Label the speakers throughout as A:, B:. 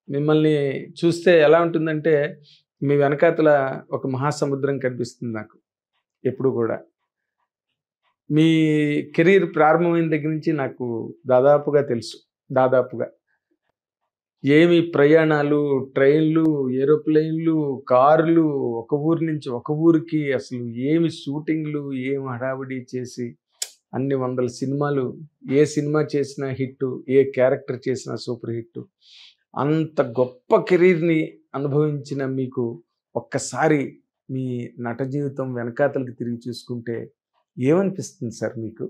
A: మిమ్మల్ని చూస్తే ఎలా ఉంటుందంటే, మీ వెనకాతల ఒక మహాసముద్రం కనిపిస్తుంది నాకు ఎప్పుడు గూడా. మీ కెరీర్ ప్రారంభమైన దగ్గర నుంచి నాకు దాదాపుగా తెలుసు. దాదాపుగా. ఏమి ప్రయాణాలు, ట్రైన్‌లు, ఏరోప్లేన్‌లు, కార్లు, ఒక ఊరు నుంచి ఒక ఊరికి అసలు ఏమి షూటింగ్‌లు, ఏం హడావిడి చేసి అన్ని వందల సినిమాలు, ఏ సినిమా చేసినా హిట్టు, ఏ క్యారెక్టర్ చేసినా సూపర్ హిట్టు. అంత గొప్ప కెరీర్‌ని అనుభవించిన మీకు ఒక్కసారి మీ నట జీవితం వెనకాతలకి తిరిగి చూసుకుంటే ఏమనిపిస్తుంది సార్ మీకు?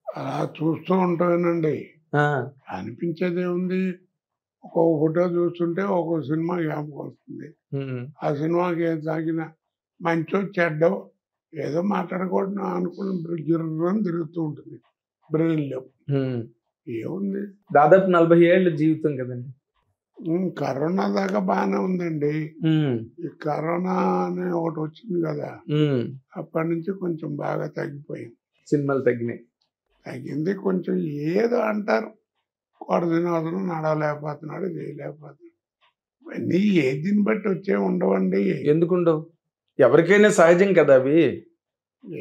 B: అలా చూస్తూ ఉంటానండి.
A: ఆ!
B: అనిపించేదేముంది, ఒక్కో ఫోటో చూస్తుంటే ఒక్కో సినిమా జ్ఞాపకం వస్తుంది.
A: హ్మ్.
B: ఆ సినిమాకి ఏది తాకినా మంచో చెడ్డో ఏదో మాట్లాడుకోవడం అనుకుని గిర్రని తిరుగుతూ ఉంటుంది బ్రెయిన్‌లో.
A: హ్మ్.
B: ఏముంది,
A: దాదాపు 40 ఏళ్ల జీవితం కదండీ!
B: కరోనా దాకా బాగానే ఉందండి.
A: హ్మ్.
B: ఈ కరోనా అనే ఒకటి వచ్చింది కదా,
A: హ్మ్.
B: అప్పటి నుంచి కొంచెం బాగా తగ్గిపోయింది.
A: సినిమాలు తగ్గినాయి.
B: తగ్గింది కొంచెం. ఏదో అంటారు, కోట శ్రీనివాసులు నడవలేకపోతున్నాడు, చేయలేకపోతున్నాడు. ఇవన్నీ ఏజ్ని బట్టి వచ్చేవి ఉండవండి.
A: ఎందుకుండవు? ఎవరికైనా సహజం కదా అవి.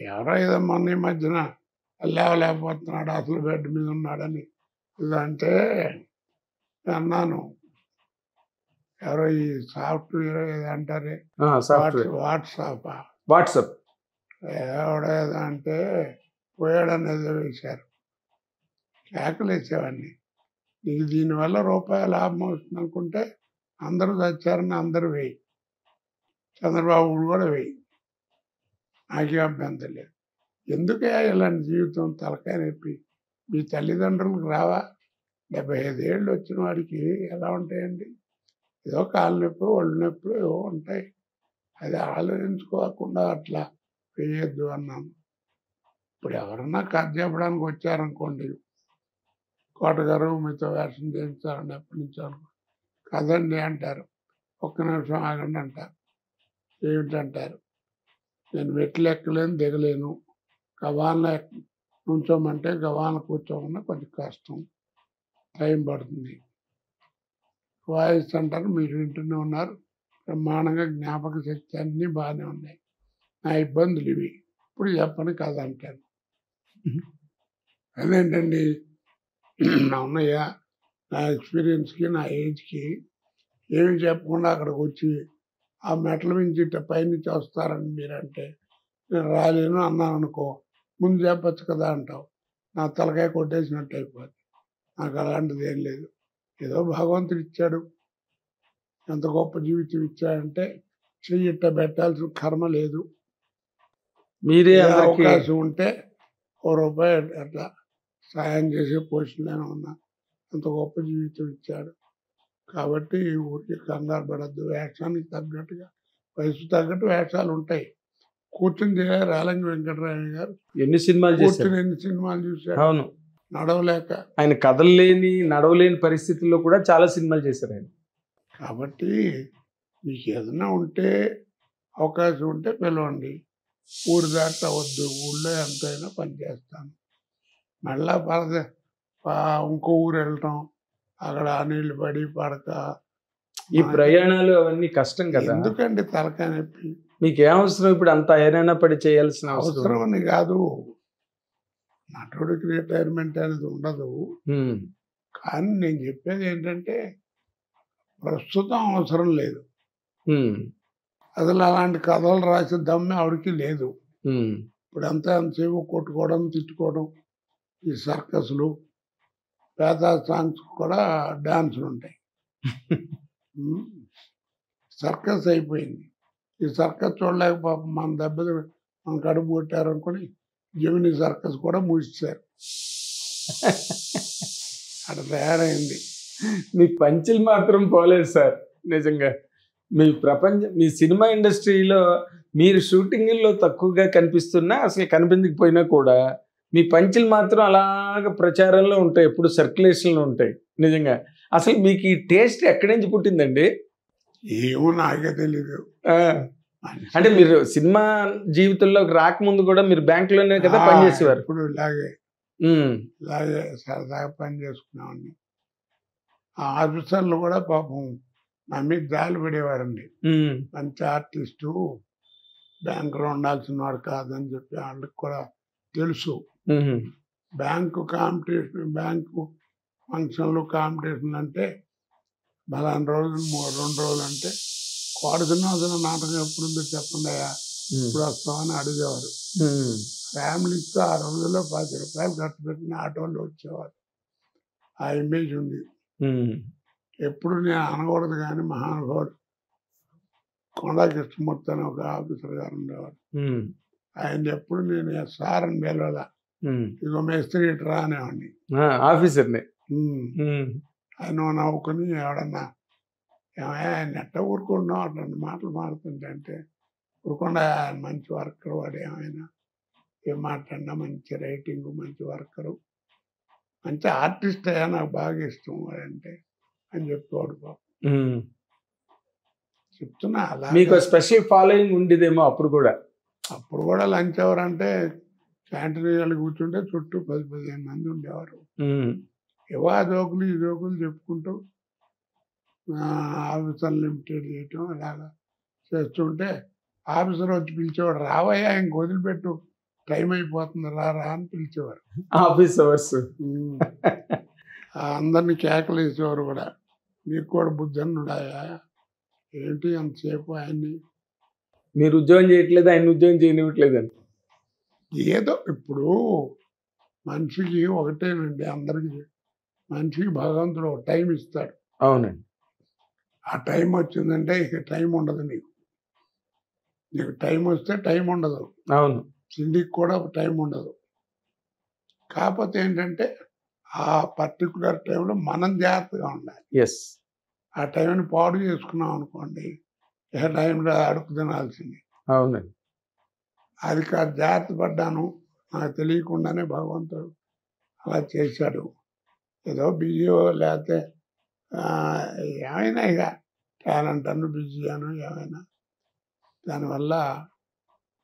B: ఎవరో ఏదో మొన్న ఈ మధ్యన లేవలేకపోతున్నాడు, అసలు బెడ్ మీద ఉన్నాడని ఇదంటే అన్నాను. ఎవరో ఈ సాఫ్ట్వేర్ ఏదో అంటారే,
A: ఆ! సాఫ్ట్‌వేర్. వాట్సాప్.
B: ఎవడో ఏదో అంటే పోయాడని ఏదో వేశారు. కేకలు వేసేవాడిని. నీకు దీనివల్ల రూపాయి లాభం వస్తుంది అనుకుంటే అందరూ చచ్చారని అందరూ వేయి, చంద్రబాబు కూడా వేయి, నాకే అభ్యంతరం లేదు. ఎందుకే ఇలాంటి జీవితం తలకాయ నొప్పి? మీ తల్లిదండ్రులకు రావా? 75 ఏళ్ళు వచ్చిన వాడికి ఎలా ఉంటాయండి? ఏదో కాళ్ళు నొప్పి, ఒళ్ళు నొప్పి ఏవో ఉంటాయి. అది ఆలోచించుకోకుండా అట్లా వేయొద్దు అన్నాను. ఇప్పుడు ఎవరన్నా కథ చెప్పడానికి వచ్చారనుకోండి, కోటగారు మీతో వేషం చేయించాలని ఎప్పటి నుంచో అనుకో, కదండి అంటారు. ఒక్క నిమిషం ఆగండి అంటారు. ఏమిటంటారు? నేను మెట్లు ఎక్కలేను, దిగలేను, గవాన నుంచోమంటే గవాన కూర్చోమన్నా కొంచెం కష్టం, టైం పడుతుంది. వాయిస్ అంటారు, మీరు వింటూనే ఉన్నారు, బ్రహ్మాండంగా జ్ఞాపక శక్తి అన్నీ బాగానే ఉన్నాయి, నా ఇబ్బందులు ఇవి, ఇప్పుడు చెప్పని కదా అంటాను. అదేంటండి, నా ఉన్నయ్య నా ఎక్స్పీరియన్స్కి నా ఏజ్కి ఏమి చెప్పకుండా అక్కడికి వచ్చి ఆ మెట్ల నుంచి ఇట్ట పైనుంచి వస్తారని మీరంటే నేను రాలేను అన్నాను అనుకో, ముందు చెప్పచ్చు కదా అంటావు. నా తలకాయ కొట్టేసినట్టు అయిపోద్ది. నాకు అలాంటిది ఏం లేదు. ఏదో భగవంతుడు ఇచ్చాడు, ఎంత గొప్ప జీవితం ఇచ్చాడంటే చెయ్యి ఇట్ట పెట్టాల్సిన కర్మ లేదు.
A: మీరే
B: ఏ
A: అందరికీ
B: అవకాశం ఉంటే రూపాయి అట్లా సాయం చేసే పొజిషన్లోనే ఉన్నా. అంత గొప్ప జీవితం ఇచ్చాడు కాబట్టి ఊరికి కంగారు పడద్దు. వేషానికి తగ్గట్టుగా వయసు తగ్గట్టు వేషాలు ఉంటాయి. కూర్చుని చేయాలి. రాలంగి వెంకటరామయ్య గారు
A: ఎన్ని సినిమాలు చేశారు?
B: కూర్చుని ఎన్ని సినిమాలు చూశాడు,
A: అవును.
B: నడవలేక.
A: ఆయన కదలలేని, నడవలేని పరిస్థితుల్లో కూడా చాలా సినిమాలు చేశారు ఆయన.
B: కాబట్టి మీకు ఏదైనా ఉంటే అవకాశం ఉంటే పిలవండి. ఊరు దాకా వద్దు, ఊళ్ళో ఎంతైనా పని చేస్తాను. మళ్ళా ఇంకో ఊరు వెళ్ళటం, అక్కడ నీళ్ళు పడి పడక
A: ఈ ప్రయాణాలు అవన్నీ కష్టం కదా.
B: ఎందుకండి తలకాయ నొప్పి?
A: మీకు ఏమవసరం ఇప్పుడు అంత ఐరాణ పడి చేయాల్సిన అవసరం?
B: అవసరం అని కాదు, నటుడికి రిటైర్మెంట్ అనేది ఉండదు. కానీ నేను చెప్పేది ఏంటంటే ప్రస్తుతం అవసరం లేదు. అసలు అలాంటి కథలు రాసే దమ్మె ఆవిడకి లేదు. ఇప్పుడు ఎంతసేపు కొట్టుకోవడం, తిట్టుకోవడం, ఈ సర్కస్లు, పేద సాంగ్స్ కూడా డాన్సులు ఉంటాయి. సర్కస్ అయిపోయింది. ఈ సర్కస్ చూడలేక పాపం మన దెబ్బలు మన కడుపు కొట్టారు అనుకుని జమినీ సర్కస్ కూడా మూసేశారు. అక్కడ తయారైంది.
A: మీ పంచులు మాత్రం పోలేదు సార్. నిజంగా మీ సినిమా ఇండస్ట్రీలో మీరు షూటింగ్లో తక్కువగా కనిపిస్తున్నా, అసలు కనిపించకపోయినా కూడా మీ పంచులు మాత్రం అలాగ ప్రచారంలో ఉంటాయి, ఎప్పుడు సర్క్యులేషన్లో ఉంటాయి. నిజంగా అసలు మీకు ఈ టేస్ట్ ఎక్కడి నుంచి పుట్టిందండి?
B: ఏమో నాకే తెలీదు.
A: అంటే మీరు సినిమా జీవితంలోకి రాకముందు కూడా మీరు బ్యాంకులోనే కదా పనిచేసేవారు?
B: ఇప్పుడు ఇలాగే సరదాగా పని చేసుకున్నామండి. ఆ ఆఫీసర్లు కూడా పాపం నా మీద జాలి పడేవారండి.
A: ఉమ్,
B: మంచి ఆర్టిస్టు, బ్యాంకులో ఉండాల్సిన వాడు కాదని చెప్పి వాళ్ళకి కూడా తెలుసు.
A: ఉమ్,
B: బ్యాంకు కాంపిటీషన్, బ్యాంకు ఫంక్షన్లు కాంపిటీషన్లు అంటే బలానా రోజులు 2 రోజులు అంటే కోడదినోదన నాటకం ఎప్పుడుందో చెప్పండి అయ్యా, ఇప్పుడు వస్తామని అడిగేవారు.
A: ఉమ్,
B: ఫ్యామిలీతో ఆ రోజుల్లో 10 రూపాయలు ఖర్చు పెట్టిన ఆటోలో వచ్చేవారు. ఆ ఇమేజ్ ఉంది.
A: ఉమ్,
B: ఎప్పుడు నేను అనకూడదు కానీ మహానుభావుడు కొండా కృష్ణమూర్తి అని ఒక ఆఫీసర్ గారు ఉండేవారు.
A: ఉమ్,
B: ఆయన ఎప్పుడు నేను సార్ అని పిలవాల,
A: ఉమ్.
B: ఇగో మేస్త్రి ఇటు రా అనేవాడిని.
A: ఆఫీసర్ని.
B: ఉమ్.
A: ఉమ్,
B: ఆయన నవ్వుకుని ఎవడన్నా ఏమయ్యా ఆయన ఎట్ట ఊరుకున్నావు అట్లాంటి మాటలు మాడుతుంటే అంటే, ఊరుకుండా ఆయన మంచి వర్కర్ వాడు, ఏమైనా ఏం మాట్లాడినా మంచి రైటింగ్, మంచి వర్కరు, మంచి ఆర్టిస్ట్ అయ్యా, నాకు బాగా ఇష్టం వాడంటే అని చెప్పేవాడు బాబు.
A: ఉమ్.
B: చెప్తున్నా అలా.
A: మీకు స్పెషల్ ఫాలోయింగ్ ఉండేదేమో అప్పుడు కూడా.
B: అప్పుడు కూడా లంచ్ అవర్ అంటే క్యాంటీన్ వాళ్ళు కూర్చుంటే చుట్టూ 10-15 మంది ఉండేవారు.
A: ఉమ్,
B: ఏవో ఆ జోకులు ఈ జోకులు చెప్పుకుంటూ ఆఫీసర్ లిమిటెడ్ చేయటం అలాగా చేస్తుంటే ఆఫీసర్ వచ్చి పిలిచేవాడు, రావయ్యా ఇంక వదిలిపెట్టు, టైం అయిపోతుంది రా రా అని పిలిచేవారు.
A: Office hours.
B: అందరినీ కేకలు వేసేవారు కూడా, నీకు కూడా బుద్ధి అన్నాడాయా, ఏంటి అంతసేపు ఆయన్ని.
A: మీరు ఉద్యోగం చేయట్లేదు, ఆయన ఉద్యోగం చేయనివ్వట్లేదని.
B: ఏదో ఇప్పుడు మనిషికి ఒకటేనండి, అందరికి మనిషికి భగవంతుడు ఒక టైం ఇస్తాడు.
A: అవునండి.
B: ఆ టైం వచ్చిందంటే ఇక టైం ఉండదు నీకు. నీకు టైం వస్తే టైం ఉండదు,
A: అవును.
B: సిండికి కూడా టైం ఉండదు. కాకపోతే ఏంటంటే ఆ పర్టికులర్ టైంలో మనం జాగ్రత్తగా ఉండాలి.
A: ఎస్.
B: ఆ టైంని పాడు చేసుకున్నాం అనుకోండి, ఏ టైంలో అడుగు తినాల్సింది.
A: అవునండి.
B: అది కాదు, జాగ్రత్త పడ్డాను, నాకు తెలియకుండానే భగవంతుడు అలా చేశాడు. ఏదో బిజీయో లేకపోతే ఏమైనా ఇక టాలెంట్ అను బిజీ అను ఏమైనా, దానివల్ల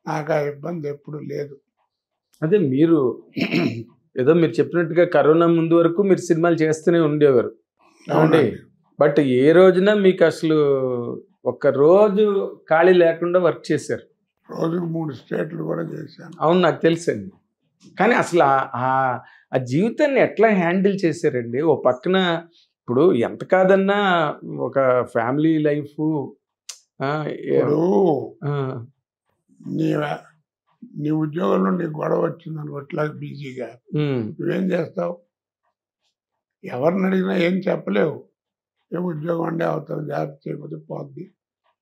B: నాకు ఆ ఇబ్బంది ఎప్పుడు లేదు.
A: అదే మీరు ఏదో మీరు చెప్పినట్టుగా కరోనా ముందు వరకు మీరు సినిమాలు చేస్తూనే ఉండేవారు. అవునండి. బట్ ఏ రోజున మీకు అసలు ఒక్క రోజు ఖాళీ లేకుండా వర్క్ చేశారు.
B: రోజుకు 3 స్టేట్లు కూడా చేశాను.
A: అవును, నాకు తెలుసండి. కానీ అసలు ఆ జీవితాన్ని ఎట్లా హ్యాండిల్ చేశారండి? ఓ పక్కన ఇప్పుడు ఎంత కాదన్నా ఒక ఫ్యామిలీ లైఫ్.
B: ఇప్పుడు నీ ఉద్యోగంలో నీకు గొడవ వచ్చిందని అట్లా బిజీగా నువ్వేం చేస్తావు? ఎవరిని అడిగినా ఏం చెప్పలేవు. ఏ ఉద్యోగం అంటే అవుతావు, జాగ్రత్త చేయకపోతే పోద్ది,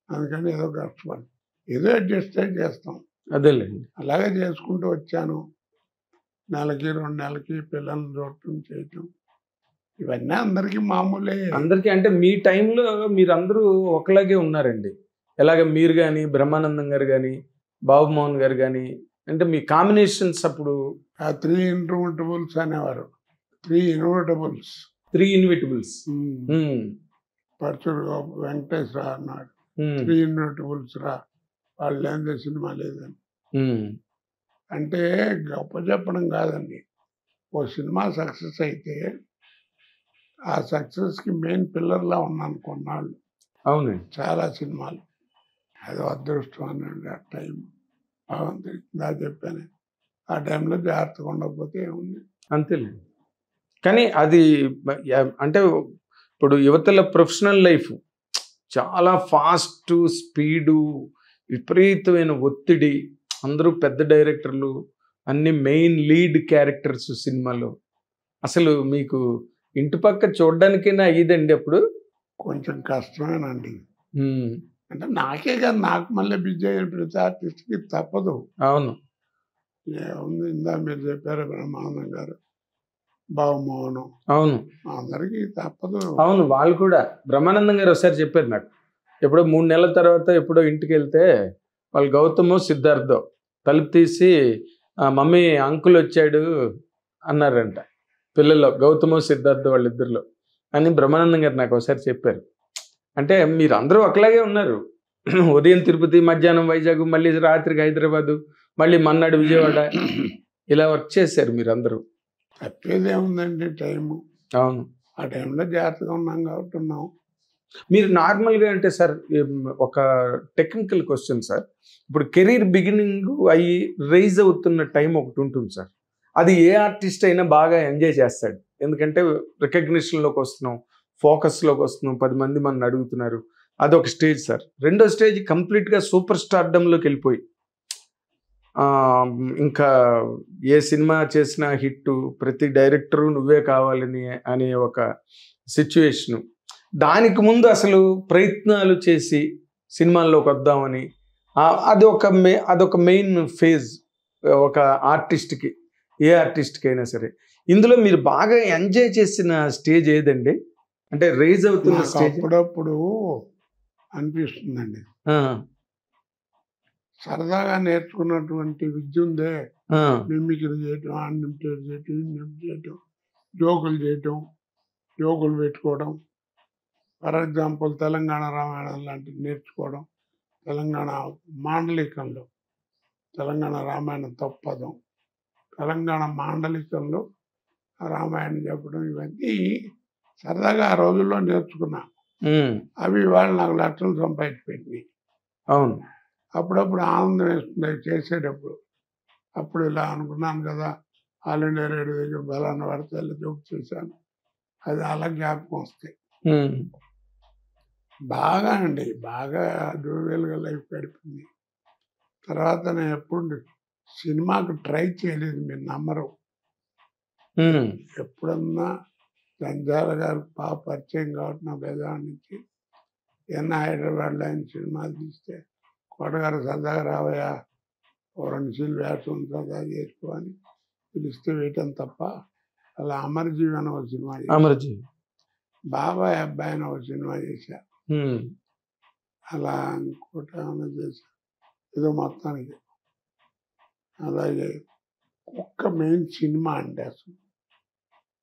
B: అందుకని ఏదో కష్టపడి ఏదో అడ్జస్ట్ చేస్తాం.
A: అదేలేండి.
B: అలాగే చేసుకుంటూ వచ్చాను. నెలకి 2 నెలలకి పిల్లల్ని చూడటం చేయటం ఇవన్నీ అందరికీ మామూలే.
A: అందరికీ అంటే మీ టైంలో మీరందరూ ఒకలాగే ఉన్నారండి. ఎలాగ మీరు కానీ, బ్రహ్మానందం గారు కానీ, బాబుమోహన్ గారు కానీ, అంటే మీ కాంబినేషన్స్ అప్పుడు
B: ఆ 3 ఇన్విటబుల్స్ అనేవారు. 3 ఇన్విటబుల్స్.
A: 3 ఇన్విటబుల్స్.
B: పరచుడు వెంకటేశ్వర అన్నాడు, 3 ఇన్విటబుల్స్ రా, వాళ్ళు లేని సినిమా లేదని. అంటే గొప్ప చెప్పడం కాదండి, ఓ సినిమా సక్సెస్ అయితే ఆ సక్సెస్కి మెయిన్ పిల్లర్లా ఉన్నాను కొన్నాళ్ళు.
A: అవునండి.
B: చాలా సినిమాలు అదో అదృష్టం అనండి. ఆ టైం భగవంతుడికి దా చెప్పాను, ఆ టైంలో జాగ్రత్తగా ఉండకపోతే ఏముంది.
A: అంతేలేండి. కానీ అది అంటే ఇప్పుడు యువతల ప్రొఫెషనల్ లైఫ్ చాలా ఫాస్ట్ స్పీడు, విపరీతమైన ఒత్తిడి, అందరూ పెద్ద డైరెక్టర్లు, అన్ని మెయిన్ లీడ్ క్యారెక్టర్స్ సినిమాలో. అసలు మీకు ఇంటి పక్క చూడడానికైనా అయ్యిదండి అప్పుడు?
B: కొంచెం కష్టమేనండి. అంటే నాకే కాదు, నాకు మళ్ళీ బిజీ అయిన ప్రతి ఆర్టిస్ట్కి తప్పదు.
A: అవును.
B: ఏముంది, ఇందా మీరు చెప్పారు బ్రహ్మానందం గారు, బాబుమోహన్,
A: అవును,
B: అందరికీ తప్పదు.
A: అవును. వాళ్ళు కూడా బ్రహ్మానందం గారు ఒకసారి చెప్పారు నాకు, ఎప్పుడో 3 నెలల తర్వాత ఎప్పుడో ఇంటికి వెళ్తే వాళ్ళు గౌతము సిద్ధార్థో తలుపు తీసి మమ్మీ అంకుల్ వచ్చాడు అన్నారంట. పిల్లల్లో గౌతము సిద్ధార్థ వాళ్ళిద్దరిలో అని బ్రహ్మానందం గారు నాకు ఒకసారి చెప్పారు. అంటే మీరు అందరూ ఒకలాగే ఉన్నారు. ఉదయం తిరుపతి, మధ్యాహ్నం వైజాగ్, మళ్ళీ రాత్రికి హైదరాబాదు, మళ్ళీ మన్నాడు విజయవాడ, ఇలా వర్క్ చేశారు మీరు అందరూ.
B: తప్పేదేముందండి టైము.
A: అవును.
B: ఆ టైంలో జాగ్రత్తగా ఉన్నాం కాబట్టి ఉన్నాం.
A: మీరు నార్మల్గా అంటే సార్ ఒక టెక్నికల్ క్వశ్చన్ సార్. ఇప్పుడు కెరీర్ బిగినింగ్ అయ్యి రైజ్ అవుతున్న టైం ఒకటి ఉంటుంది సార్. అది ఏ ఆర్టిస్ట్ అయినా బాగా ఎంజాయ్ చేస్తాడు. ఎందుకంటే రికగ్నిషన్లోకి వస్తున్నాం, ఫోకస్లోకి వస్తున్నాం, 10 మంది మనల్ని అడుగుతున్నారు. అదొక స్టేజ్ సార్. రెండో స్టేజ్ కంప్లీట్గా సూపర్ స్టార్డమ్లోకి వెళ్ళిపోయి ఇంకా ఏ సినిమా చేసినా హిట్టు, ప్రతి డైరెక్టరు నువ్వే కావాలని అనే ఒక సిచ్యువేషను. దానికి ముందు అసలు ప్రయత్నాలు చేసి సినిమాల్లోకి వద్దామని అదొక మెయిన్ ఫేజ్ ఒక ఆర్టిస్ట్కి, ఏ ఆర్టిస్ట్కి అయినా సరే. ఇందులో మీరు బాగా ఎంజాయ్ చేసిన స్టేజ్ ఏదండి? అంటే రైజ్ అవుతున్న
B: నాకు
A: స్టేజ్.
B: అప్పుడప్పుడు అనిపిస్తుందండి, సరదాగా నేర్చుకున్నటువంటి విద్య ఉందే, మిమిక్రీ చేయటం, అన్లిమిటెడ్ చేయటం, ఇన్లిమిటెడ్ చేయటం, జోకులు పెట్టుకోవడం. ఫర్ ఎగ్జాంపుల్ తెలంగాణ రామాయణం లాంటివి నేర్చుకోవడం, తెలంగాణ మాండలికంలో తెలంగాణ రామాయణం తప్పదం, తెలంగాణ మాండలికంలో రామాయణం చెప్పడం, ఇవన్నీ సరదాగా ఆ రోజుల్లో నేర్చుకున్నా. అవి ఇవాళ నాకు లక్షలు సంపాదించిపెట్టినాయి.
A: అవును.
B: అప్పుడప్పుడు ఆనందం వేస్తుంది అవి చేసేటప్పుడు. అప్పుడు ఇలా అనుకున్నాను కదా, ఆల్ ఇండియా రేడియో దగ్గర బలాన్ని పడితే ఇలా జోక్ చేశాను, అది అలా జ్ఞాపకం వస్తాయి. బాగా అండి, బాగా డ్యూవేల్గా లైఫ్ గడిపింది. తర్వాత నేను ఎప్పుడు సినిమాకు ట్రై చేయలేదు, మీరు నమ్మరు. ఎప్పుడన్నా జంజాల గారు బాగా పరిచయం కాబట్టి నా బెజవాడ నుంచి హైదరాబాద్లో ఆయన సినిమాలు తీస్తే, కోటగారు సరదాగా రావయ్యా, ఓ 2 సీన్లు వేస్తాం సరదా చేసుకో అని పిలిస్తే వేయటం తప్ప. అలా అమరజీవి అని ఒక సినిమా చేశాను, బాబాయ్ అబ్బాయి అని ఒక సినిమా చేశా, అలా ఇంకోటి ఏమైనా చేశా ఏదో మొత్తానికి. అలాగే కుక్క మెయిన్ సినిమా అంటే అసలు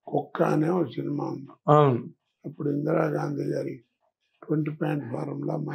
B: కుక్క అనే ఒక సినిమా ఉంది. అప్పుడు ఇందిరాగాంధీ గారి 20 పాయింట్ ఫారంలో మా